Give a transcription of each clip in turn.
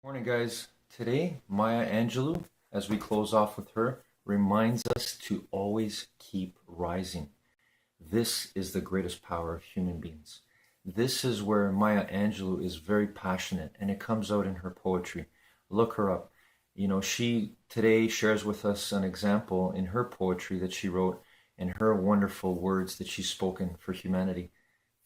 Morning, guys. Today, Maya Angelou, as we close off with her, reminds us to always keep rising. This is the greatest power of human beings. This is where Maya Angelou is very passionate, and it comes out in her poetry. Look her up. She today shares with us an example in her poetry that she wrote and her wonderful words that she's spoken for humanity,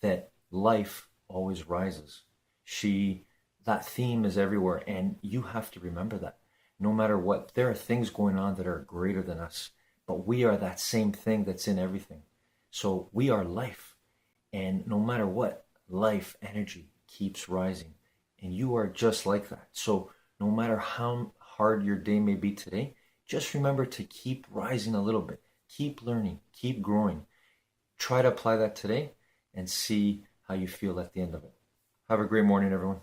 that life always rises. She That theme is everywhere, and you have to remember that. No matter what, there are things going on that are greater than us, but we are that same thing that's in everything. So we are life, and no matter what, life energy keeps rising, and you are just like that. So no matter how hard your day may be today, just remember to keep rising a little bit, keep learning, keep growing. Try to apply that today and see how you feel at the end of it. Have a great morning, everyone.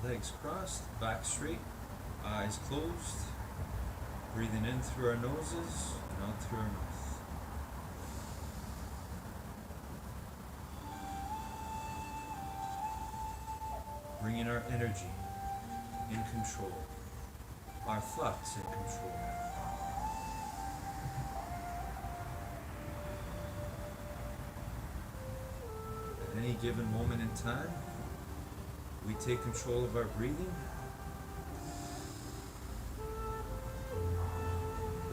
Legs crossed, back straight, eyes closed, breathing in through our noses and out through our mouth. Bringing our energy in control, our thoughts in control. At any given moment in time, we take control of our breathing.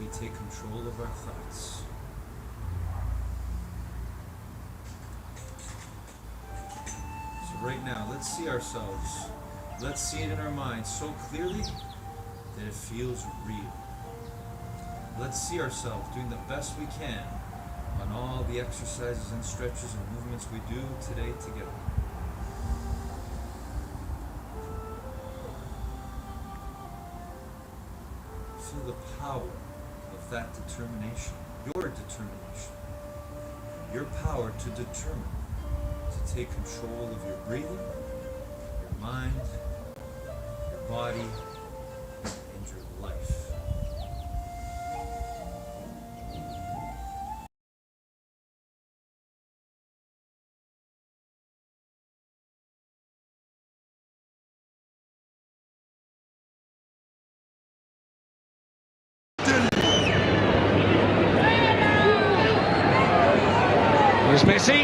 We take control of our thoughts. So right now, let's see ourselves. Let's see it in our minds so clearly that it feels real. Let's see ourselves doing the best we can on all the exercises and stretches and movements we do today together. Feel the power of that determination, your power to determine, to take control of your breathing, your mind, your body, and your life. Here's Messi.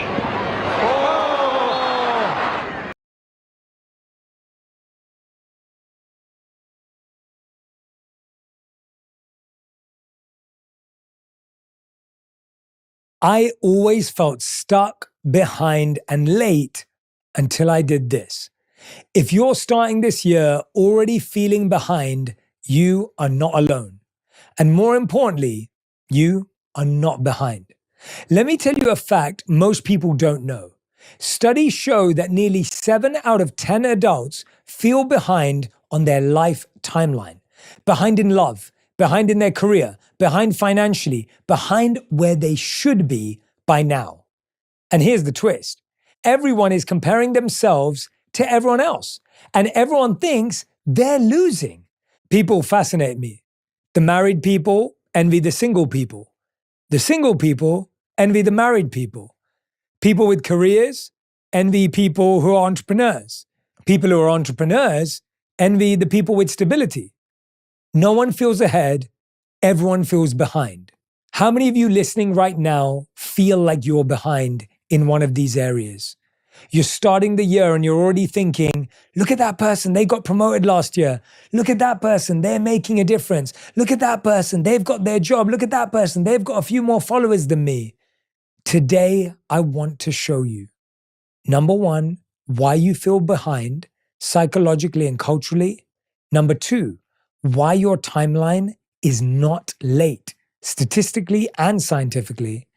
I always felt stuck, behind, and late until I did this. If you're starting this year already feeling behind, you are not alone. And more importantly, you are not behind. Let me tell you a fact most people don't know. Studies show that nearly 7 out of 10 adults feel behind on their life timeline. Behind in love, behind in their career, behind financially, behind where they should be by now. And here's the twist. Everyone is comparing themselves to everyone else, and everyone thinks they're losing. People fascinate me. The married people envy the single people. The single people envy the married people. People with careers envy people who are entrepreneurs. People who are entrepreneurs envy the people with stability. No one feels ahead. Everyone feels behind. How many of you listening right now feel like you're behind in one of these areas? You're starting the year and you're already thinking, look at that person, they got promoted last year. Look at that person, they're making a difference. Look at that person, they've got their job. Look at that person, they've got a few more followers than me. Today, I want to show you, number one, why you feel behind psychologically and culturally. Number two, why your timeline is not late, statistically and scientifically.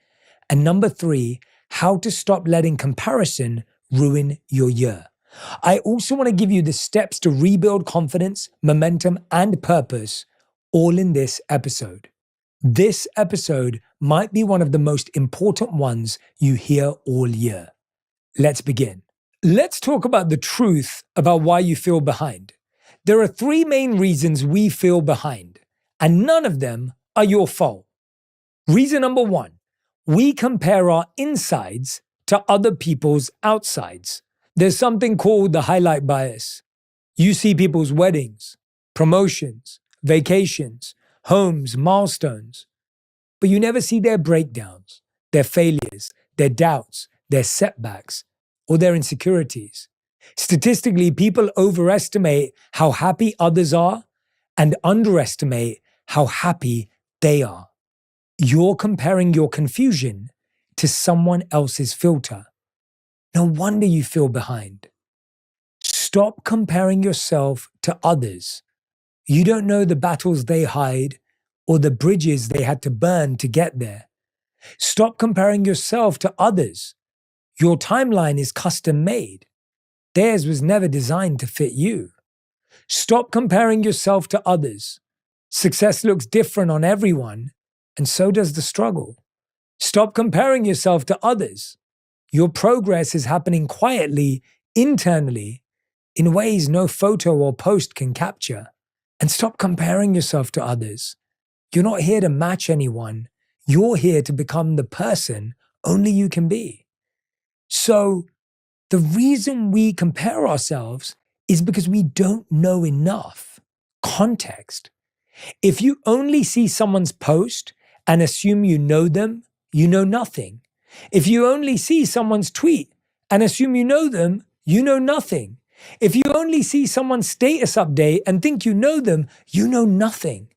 And number three, how to stop letting comparison ruin your year. I also want to give you the steps to rebuild confidence, momentum, and purpose, all in this episode. This episode might be one of the most important ones you hear all year. Let's begin. Let's talk about the truth about why you feel behind. There are three main reasons we feel behind, and none of them are your fault. Reason number one, we compare our insides to other people's outsides. There's something called the highlight bias. You see people's weddings, promotions, vacations, homes, milestones, but you never see their breakdowns, their failures, their doubts, their setbacks, or their insecurities. Statistically, people overestimate how happy others are and underestimate how happy they are. You're comparing your confusion to someone else's filter. No wonder you feel behind. Stop comparing yourself to others. You don't know the battles they hide or the bridges they had to burn to get there. Stop comparing yourself to others. Your timeline is custom made. Theirs was never designed to fit you. Stop comparing yourself to others. Success looks different on everyone, and so does the struggle. Stop comparing yourself to others. Your progress is happening quietly, internally, in ways no photo or post can capture. And stop comparing yourself to others. You're not here to match anyone. You're here to become the person only you can be. So, the reason we compare ourselves is because we don't know enough context. If you only see someone's post and assume you know them, you know nothing. If you only see someone's tweet and assume you know them, you know nothing. If you only see someone's status update and think you know them, you know nothing.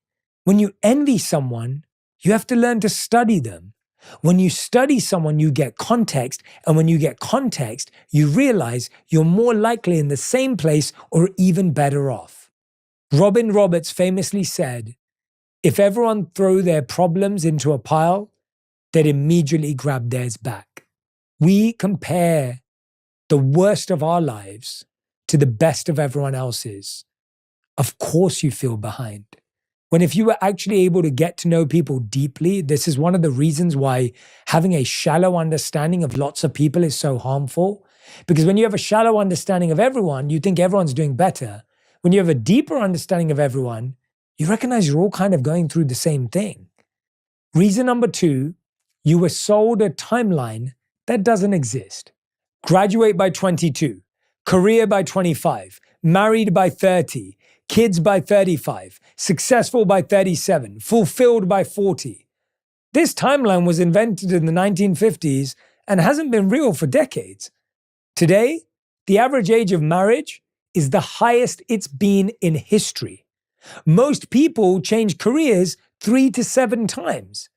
When you envy someone, you have to learn to study them. When you study someone, you get context, and when you get context, you realize you're more likely in the same place or even better off. Robin Roberts famously said, if everyone threw their problems into a pile, they'd immediately grab theirs back. We compare the worst of our lives to the best of everyone else's. Of course you feel behind. When if you were actually able to get to know people deeply, this is one of the reasons why having a shallow understanding of lots of people is so harmful. Because when you have a shallow understanding of everyone, you think everyone's doing better. When you have a deeper understanding of everyone, you recognize you're all kind of going through the same thing. Reason number two, you were sold a timeline that doesn't exist. Graduate by 22, career by 25, married by 30, kids by 35, successful by 37, fulfilled by 40. This timeline was invented in the 1950s and hasn't been real for decades. Today, the average age of marriage is the highest it's been in history. Most people change careers 3 to 7 times.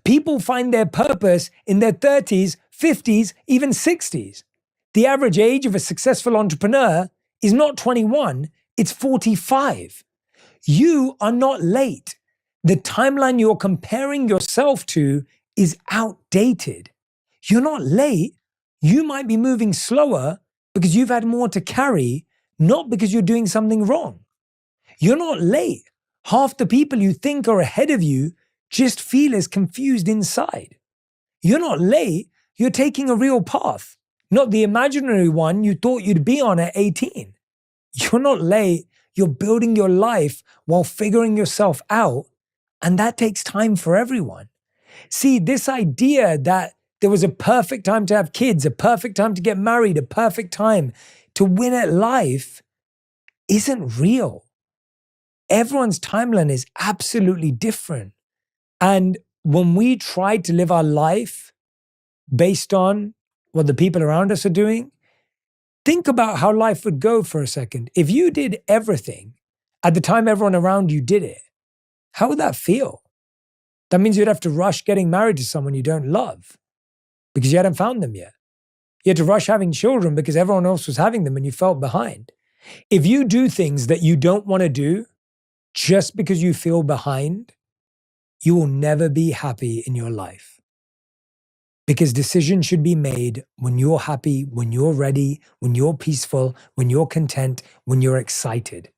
People find their purpose in their 30s, 50s, even 60s. The average age of a successful entrepreneur is not 21, it's 45. You are not late. The timeline you're comparing yourself to is outdated. You're not late. You might be moving slower because you've had more to carry, not because you're doing something wrong. You're not late. Half the people you think are ahead of you just feel as confused inside. You're not late. You're taking a real path, not the imaginary one you thought you'd be on at 18. You're not late. You're building your life while figuring yourself out, and that takes time for everyone. See, this idea that there was a perfect time to have kids, a perfect time to get married, a perfect time to win at life isn't real. Everyone's timeline is absolutely different. And when we try to live our life based on what the people around us are doing, think about how life would go for a second. If you did everything at the time everyone around you did it, how would that feel? That means you'd have to rush getting married to someone you don't love because you hadn't found them yet. You had to rush having children because everyone else was having them and you felt behind. If you do things that you don't want to do just because you feel behind, you will never be happy in your life. Because decisions should be made when you're happy, when you're ready, when you're peaceful, when you're content, when you're excited,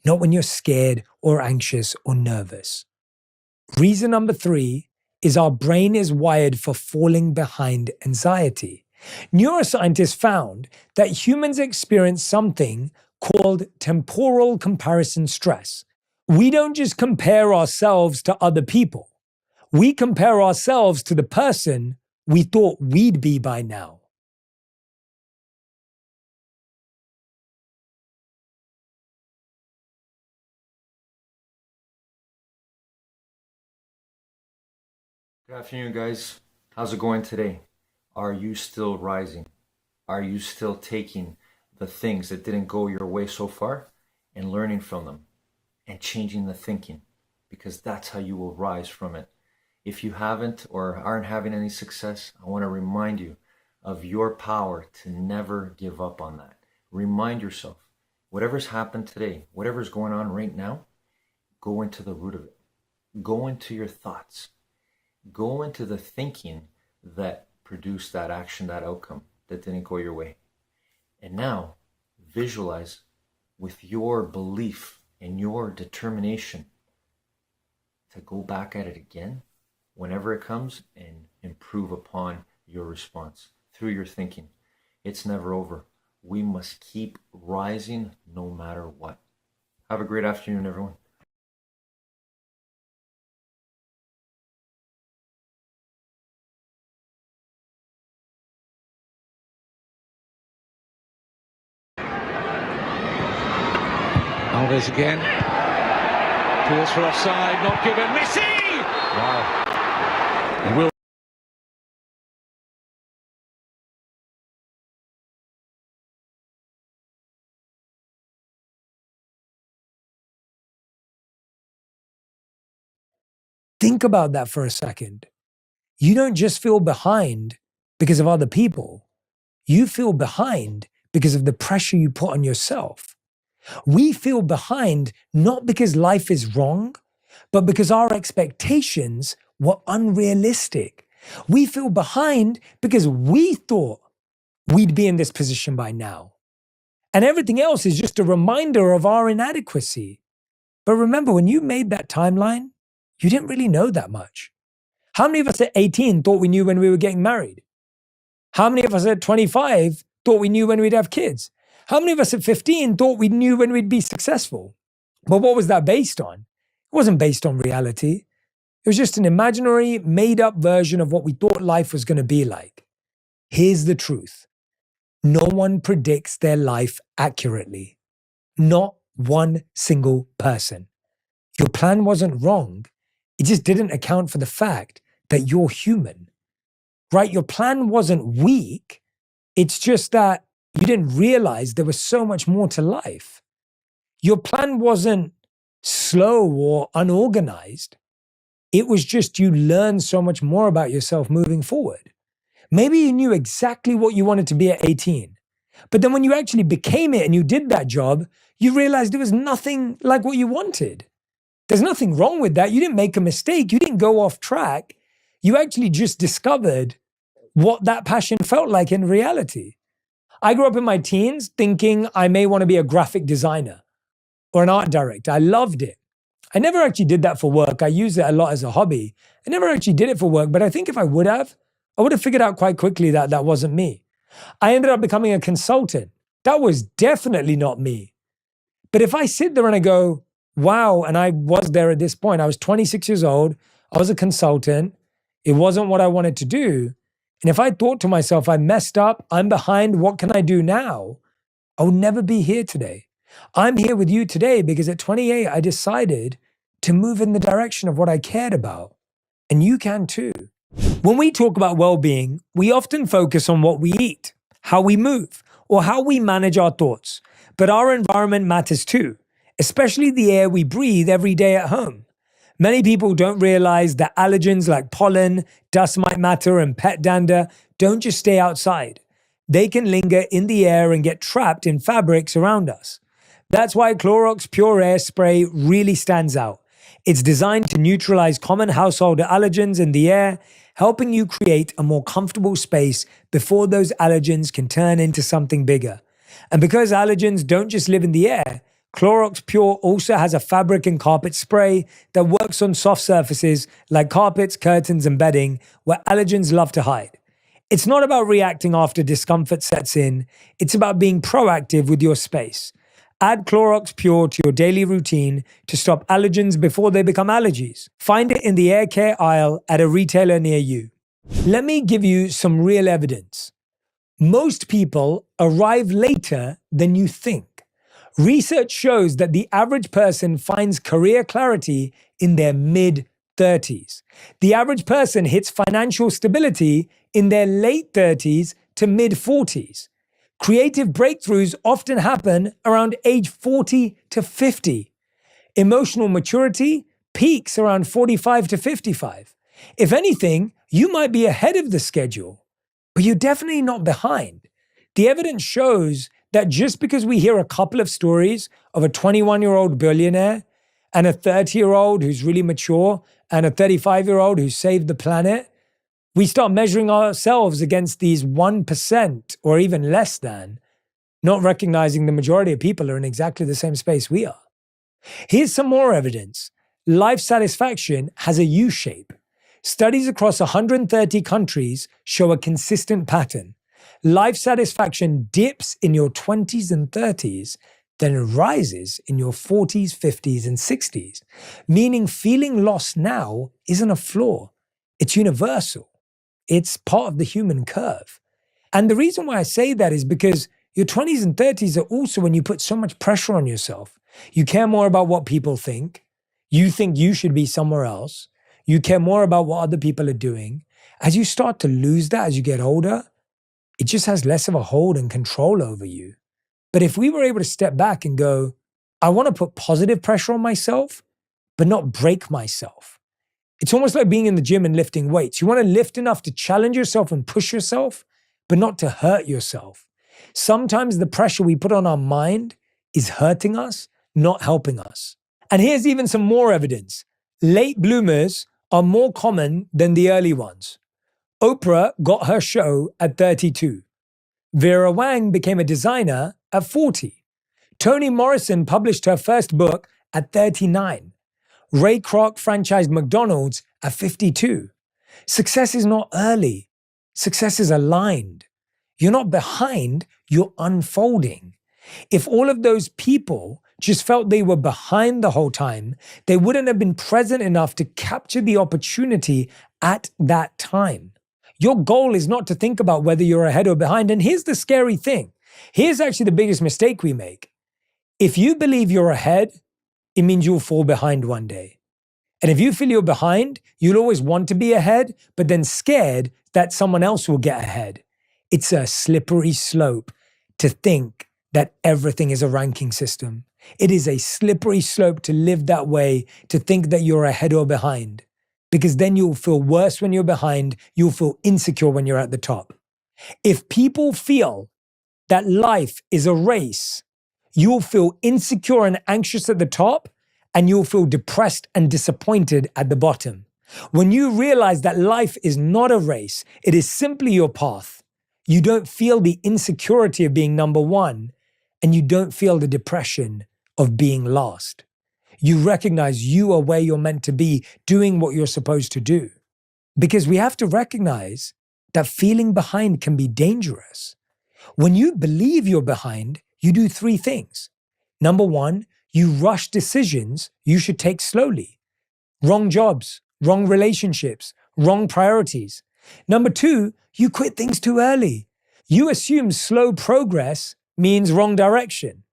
not when you're scared or anxious or nervous. Reason number 3 is our brain is wired for falling behind anxiety. Neuroscientists found that humans experience something called temporal comparison stress. We don't just compare ourselves to other people. We compare ourselves to the person we thought we'd be by now. Good afternoon, guys. How's it going today? Are you still rising? Are you still taking the things that didn't go your way so far and learning from them and changing the thinking? Because that's how you will rise from it. If you haven't or aren't having any success, I want to remind you of your power to never give up on that. Remind yourself, whatever's happened today, whatever's going on right now, go into the root of it. Go into your thoughts. Go into the thinking that produced that action, that outcome that didn't go your way. And now visualize with your belief and your determination to go back at it again whenever it comes and improve upon your response through your thinking. It's never over. We must keep rising no matter what. Have a great afternoon, everyone. Alves again. Calls for offside, not given. Messi! Wow. Will. Think about that for a second. You don't just feel behind because of other people. You feel behind because of the pressure you put on yourself. We feel behind not because life is wrong, but because our expectations were unrealistic. We feel behind because we thought we'd be in this position by now. And everything else is just a reminder of our inadequacy. But remember, when you made that timeline, you didn't really know that much. How many of us at 18 thought we knew when we were getting married? How many of us at 25 thought we knew when we'd have kids? How many of us at 15 thought we knew when we'd be successful? But what was that based on? It wasn't based on reality. It was just an imaginary, made-up version of what we thought life was going to be like. Here's the truth. No one predicts their life accurately. Not one single person. Your plan wasn't wrong. It just didn't account for the fact that you're human. Right? Your plan wasn't weak. It's just that you didn't realize there was so much more to life. Your plan wasn't slow or unorganized. It was just you learned so much more about yourself moving forward. Maybe you knew exactly what you wanted to be at 18. But then when you actually became it and you did that job, you realized it was nothing like what you wanted. There's nothing wrong with that. You didn't make a mistake. You didn't go off track. You actually just discovered what that passion felt like in reality. I grew up in my teens thinking I may want to be a graphic designer or an art director. I loved it. I never actually did that for work. I used it a lot as a hobby. I never actually did it for work, but I think if I would have figured out quite quickly that that wasn't me. I ended up becoming a consultant. That was definitely not me. But if I sit there and I go, wow, and I was there at this point, I was 26 years old, I was a consultant, it wasn't what I wanted to do. And if I thought to myself, I messed up, I'm behind, what can I do now? I would never be here today. I'm here with you today because at 28, I decided to move in the direction of what I cared about. And you can too. When we talk about well-being, we often focus on what we eat, how we move, or how we manage our thoughts. But our environment matters too, especially the air we breathe every day at home. Many people don't realize that allergens like pollen, dust mite matter, and pet dander don't just stay outside. They can linger in the air and get trapped in fabrics around us. That's why Clorox Pure Air Spray really stands out. It's designed to neutralize common household allergens in the air, helping you create a more comfortable space before those allergens can turn into something bigger. And because allergens don't just live in the air, Clorox Pure also has a fabric and carpet spray that works on soft surfaces like carpets, curtains, and bedding where allergens love to hide. It's not about reacting after discomfort sets in, it's about being proactive with your space. Add Clorox Pure to your daily routine to stop allergens before they become allergies. Find it in the air care aisle at a retailer near you. Let me give you some real evidence. Most people arrive later than you think. Research shows that the average person finds career clarity in their mid-30s. The average person hits financial stability in their late 30s to mid-40s. Creative breakthroughs often happen around age 40 to 50. Emotional maturity peaks around 45 to 55. If anything, you might be ahead of the schedule, but you're definitely not behind. The evidence shows that just because we hear a couple of stories of a 21-year-old billionaire and a 30-year-old who's really mature and a 35-year-old who saved the planet, we start measuring ourselves against these 1% or even less than, not recognizing the majority of people are in exactly the same space we are. Here's some more evidence. Life satisfaction has a U-shape. Studies across 130 countries show a consistent pattern. Life satisfaction dips in your 20s and 30s, then rises in your 40s, 50s, and 60s, meaning feeling lost now isn't a flaw. It's universal. It's part of the human curve. And the reason why I say that is because your 20s and 30s are also when you put so much pressure on yourself. You care more about what people think. You think you should be somewhere else. You care more about what other people are doing. As you start to lose that as you get older, it just has less of a hold and control over you. But if we were able to step back and go, I want to put positive pressure on myself, but not break myself. It's almost like being in the gym and lifting weights. You want to lift enough to challenge yourself and push yourself, but not to hurt yourself. Sometimes the pressure we put on our mind is hurting us, not helping us. And here's even some more evidence. Late bloomers are more common than the early ones. Oprah got her show at 32. Vera Wang became a designer at 40. Toni Morrison published her first book at 39. Ray Kroc franchised McDonald's at 52. Success is not early. Success is aligned. You're not behind, you're unfolding. If all of those people just felt they were behind the whole time, they wouldn't have been present enough to capture the opportunity at that time. Your goal is not to think about whether you're ahead or behind. And here's the scary thing. Here's actually the biggest mistake we make. If you believe you're ahead, it means you'll fall behind one day. And if you feel you're behind, you'll always want to be ahead, but then scared that someone else will get ahead. It's a slippery slope to think that everything is a ranking system. It is a slippery slope to live that way, to think that you're ahead or behind. Because then you'll feel worse when you're behind, you'll feel insecure when you're at the top. If people feel that life is a race, you'll feel insecure and anxious at the top, and you'll feel depressed and disappointed at the bottom. When you realize that life is not a race, it is simply your path, you don't feel the insecurity of being number one, and you don't feel the depression of being last. You recognize you are where you're meant to be, doing what you're supposed to do. Because we have to recognize that feeling behind can be dangerous. When you believe you're behind, you do three things. Number one, you rush decisions you should take slowly. Wrong jobs, wrong relationships, wrong priorities. Number two, you quit things too early. You assume slow progress means wrong direction.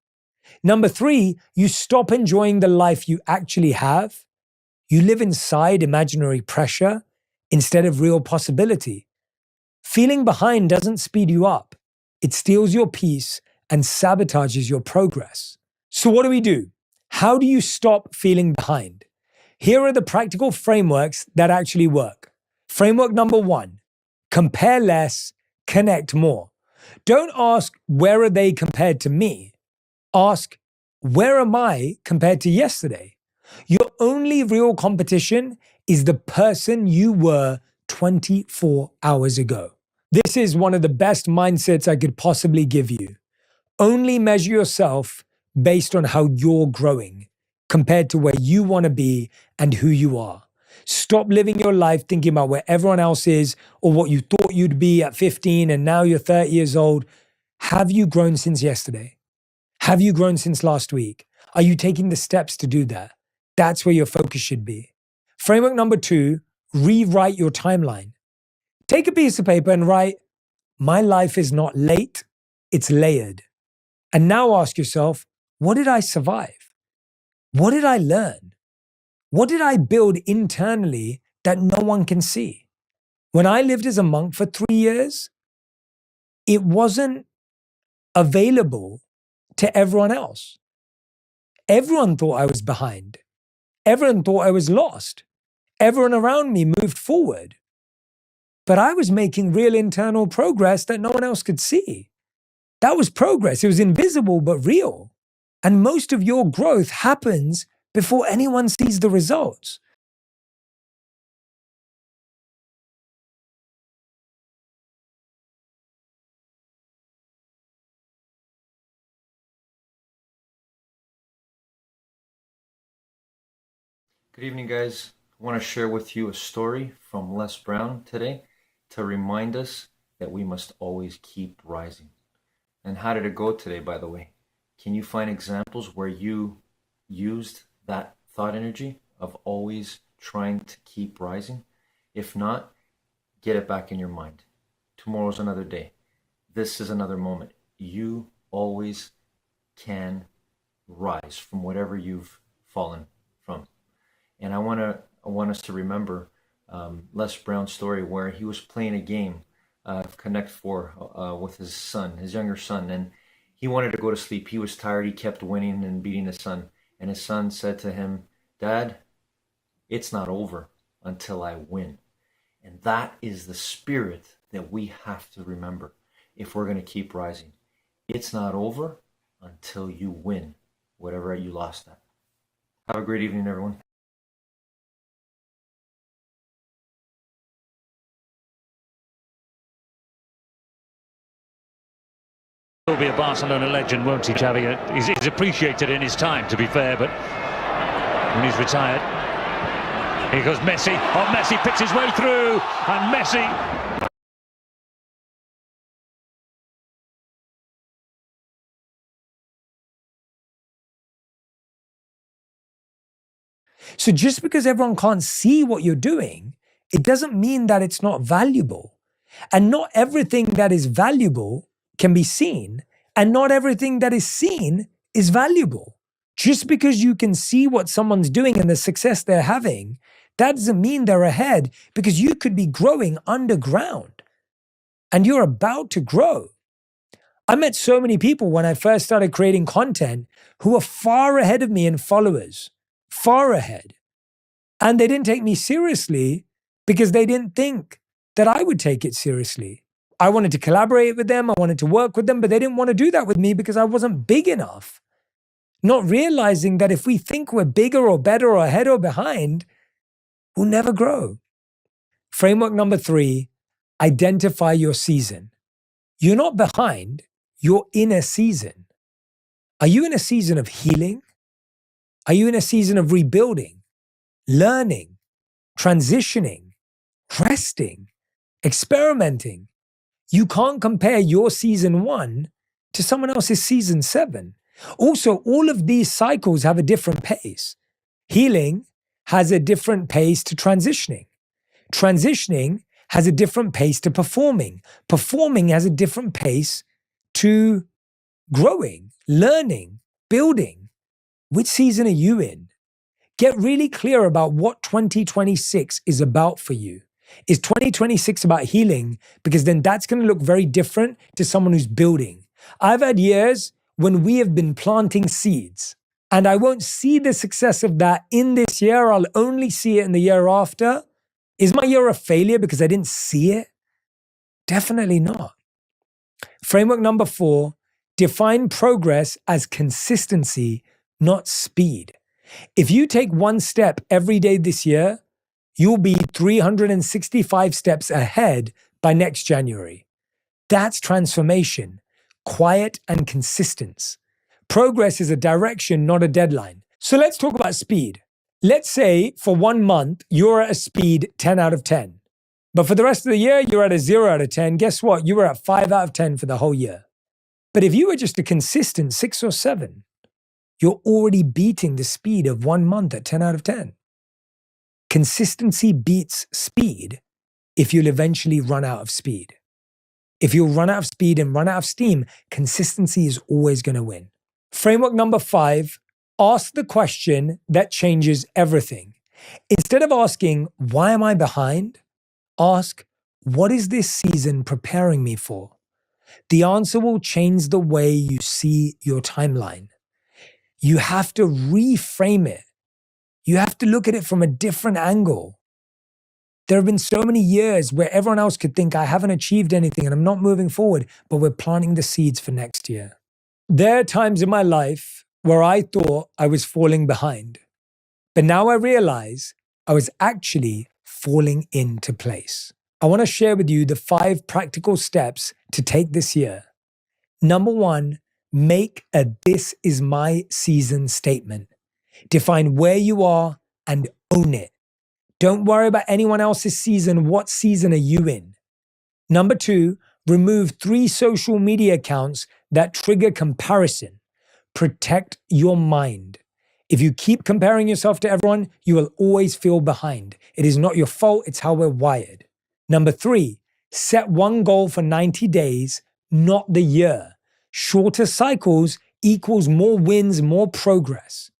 Number three, you stop enjoying the life you actually have. You live inside imaginary pressure instead of real possibility. Feeling behind doesn't speed you up. It steals your peace and sabotages your progress. So what do we do? How do you stop feeling behind? Here are the practical frameworks that actually work. Framework number one, compare less, connect more. Don't ask, where are they compared to me? Ask, where am I compared to yesterday? Your only real competition is the person you were 24 hours ago. This is one of the best mindsets I could possibly give you. Only measure yourself based on how you're growing compared to where you want to be and who you are. Stop living your life thinking about where everyone else is or what you thought you'd be at 15 and now you're 30 years old. Have you grown since yesterday? Have you grown since last week? Are you taking the steps to do that? That's where your focus should be. Framework number 2, rewrite your timeline. Take a piece of paper and write, my life is not late, it's layered. And now ask yourself, what did I survive? What did I learn? What did I build internally that no one can see? When I lived as a monk for 3 years, it wasn't available to everyone else. Everyone thought I was behind. Everyone thought I was lost. Everyone around me moved forward. But I was making real internal progress that no one else could see. That was progress. It was invisible, but real. And most of your growth happens before anyone sees the results. Good evening, guys. I want to share with you a story from Les Brown today to remind us that we must always keep rising. And how did it go today, by the way? Can you find examples where you used that thought energy of always trying to keep rising? If not, get it back in your mind. Tomorrow's another day. This is another moment. You always can rise from whatever you've fallen from. And I want us to remember Les Brown's story where he was playing a game, Connect Four, with his son, his younger son, and he wanted to go to sleep. He was tired. He kept winning and beating his son. And his son said to him, Dad, it's not over until I win. And that is the spirit that we have to remember if we're going to keep rising. It's not over until you win whatever you lost at. Have a great evening, everyone. He'll be a Barcelona legend, won't he, Xavi? He's appreciated in his time, to be fair, but when he's retired. Here goes Messi. Oh, Messi picks his way through, and Messi... So just because everyone can't see what you're doing, it doesn't mean that it's not valuable. And not everything that is valuable can be seen, and not everything that is seen is valuable. Just because you can see what someone's doing and the success they're having, that doesn't mean they're ahead, because you could be growing underground and you're about to grow. I met so many people when I first started creating content who were far ahead of me in followers, far ahead. And they didn't take me seriously because they didn't think that I would take it seriously. I wanted to collaborate with them, I wanted to work with them, but they didn't want to do that with me because I wasn't big enough. Not realizing that if we think we're bigger or better or ahead or behind, we'll never grow. Framework number 3, identify your season. You're not behind, you're in a season. Are you in a season of healing? Are you in a season of rebuilding, learning, transitioning, resting, experimenting? You can't compare your season 1 to someone else's season 7. Also, all of these cycles have a different pace. Healing has a different pace to transitioning. Transitioning has a different pace to performing. Performing has a different pace to growing, learning, building. Which season are you in? Get really clear about what 2026 is about for you. Is 2026 about healing? Because then that's going to look very different to someone who's building. I've had years when we have been planting seeds, and I won't see the success of that in this year. I'll only see it in the year after. Is my year a failure because I didn't see it? Definitely not. Framework number 4, define progress as consistency, not speed. If you take one step every day this year, you'll be 365 steps ahead by next January. That's transformation, quiet and consistent. Progress is a direction, not a deadline. So let's talk about speed. Let's say for 1 month, you're at a speed 10 out of 10. But for the rest of the year, you're at a 0 out of 10. Guess what? You were at 5 out of 10 for the whole year. But if you were just a consistent 6 or 7, you're already beating the speed of 1 month at 10 out of 10. Consistency beats speed if you'll eventually run out of speed. If you'll run out of speed and run out of steam, consistency is always going to win. Framework number 5, ask the question that changes everything. Instead of asking, why am I behind? Ask, what is this season preparing me for? The answer will change the way you see your timeline. You have to reframe it. You have to look at it from a different angle. There have been so many years where everyone else could think I haven't achieved anything and I'm not moving forward, but we're planting the seeds for next year. There are times in my life where I thought I was falling behind, but now I realize I was actually falling into place. I want to share with you the 5 practical steps to take this year. Number 1, make a "this is my season" statement. Define where you are and own it. Don't worry about anyone else's season. What season are you in? Number 2, remove 3 social media accounts that trigger comparison. Protect your mind. If you keep comparing yourself to everyone, you will always feel behind. It is not your fault, it's how we're wired. Number 3, set one goal for 90 days, not the year. Shorter cycles equals more wins, more progress.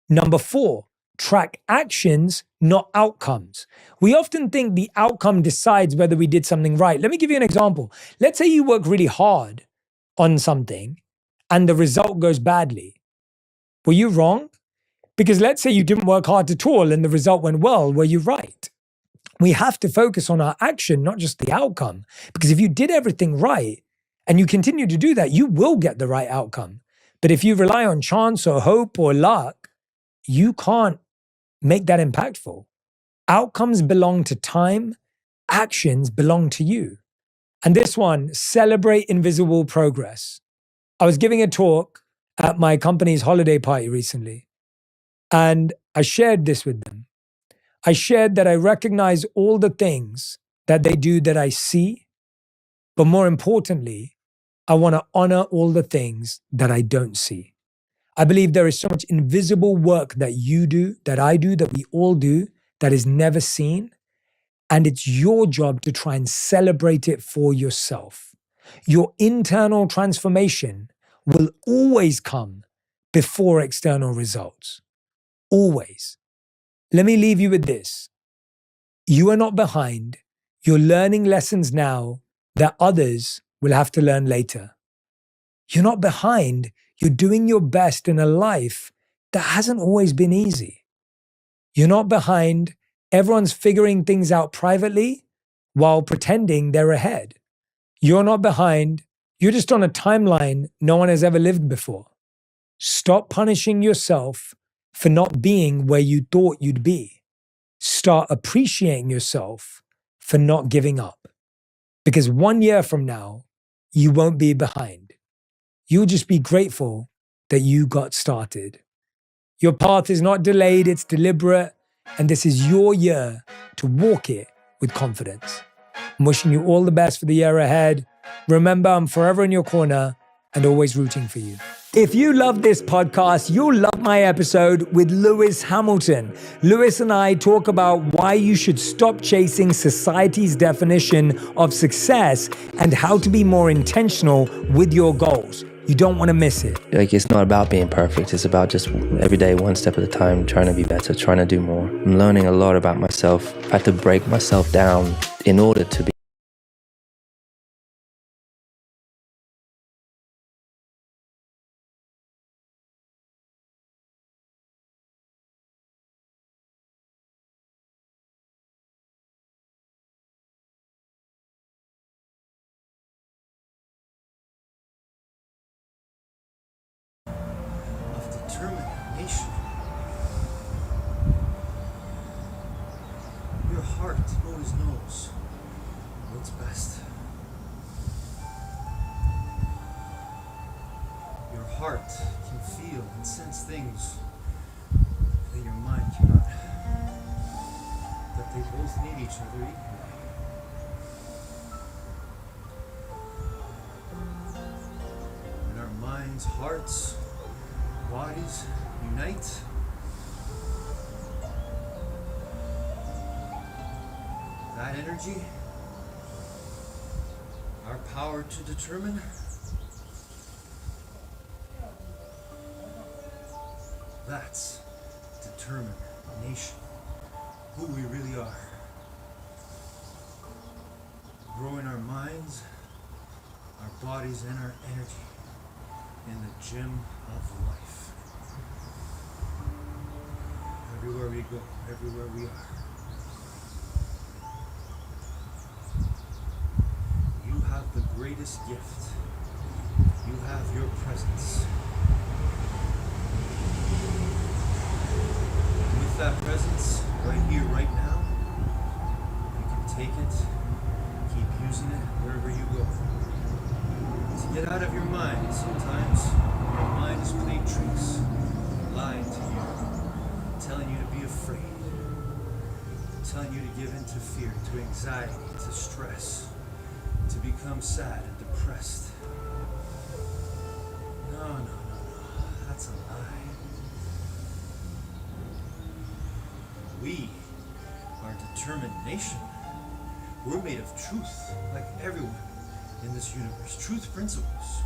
Number 4, track actions, not outcomes. We often think the outcome decides whether we did something right. Let me give you an example. Let's say you work really hard on something and the result goes badly. Were you wrong? Because let's say you didn't work hard at all and the result went well. Were you right? We have to focus on our action, not just the outcome. Because if you did everything right and you continue to do that, you will get the right outcome. But if you rely on chance or hope or luck, you can't make that impactful. Outcomes belong to time, actions belong to you. And this one, celebrate invisible progress. I was giving a talk at my company's holiday party recently, and I shared this with them. I shared that I recognize all the things that they do that I see, but more importantly, I want to honor all the things that I don't see. I believe there is so much invisible work that you do, that I do, that we all do, that is never seen. And it's your job to try and celebrate it for yourself. Your internal transformation will always come before external results. Always. Let me leave you with this. You are not behind. You're learning lessons now that others will have to learn later. You're not behind. You're doing your best in a life that hasn't always been easy. You're not behind. Everyone's figuring things out privately while pretending they're ahead. You're not behind. You're just on a timeline no one has ever lived before. Stop punishing yourself for not being where you thought you'd be. Start appreciating yourself for not giving up. Because 1 year from now, you won't be behind. You'll just be grateful that you got started. Your path is not delayed, it's deliberate, and this is your year to walk it with confidence. I'm wishing you all the best for the year ahead. Remember, I'm forever in your corner and always rooting for you. If you love this podcast, you'll love my episode with Lewis Hamilton. Lewis and I talk about why you should stop chasing society's definition of success and how to be more intentional with your goals. You don't want to miss it. It's not about being perfect. It's about just every day, one step at a time, trying to be better, trying to do more. I'm learning a lot about myself. I had to break myself down in order to be of determination. Your heart always knows what's best. Your heart heart can feel and sense things that your mind cannot. That they both need each other equally. When our minds, hearts, bodies unite, that energy, our power to determine, that's determination, who we really are. Growing our minds, our bodies, and our energy in the gym of life. Everywhere we go, everywhere we are. You have the greatest gift. You have your presence. With that presence, right here, right now, you can take it, keep using it wherever you go. To get out of your mind, sometimes your mind is playing tricks, lying to you, telling you to be afraid, telling you to give in to fear, to anxiety, to stress, to become sad and depressed. No, that's a lie. We are determination. We're made of truth, like everyone in this universe. Truth principles.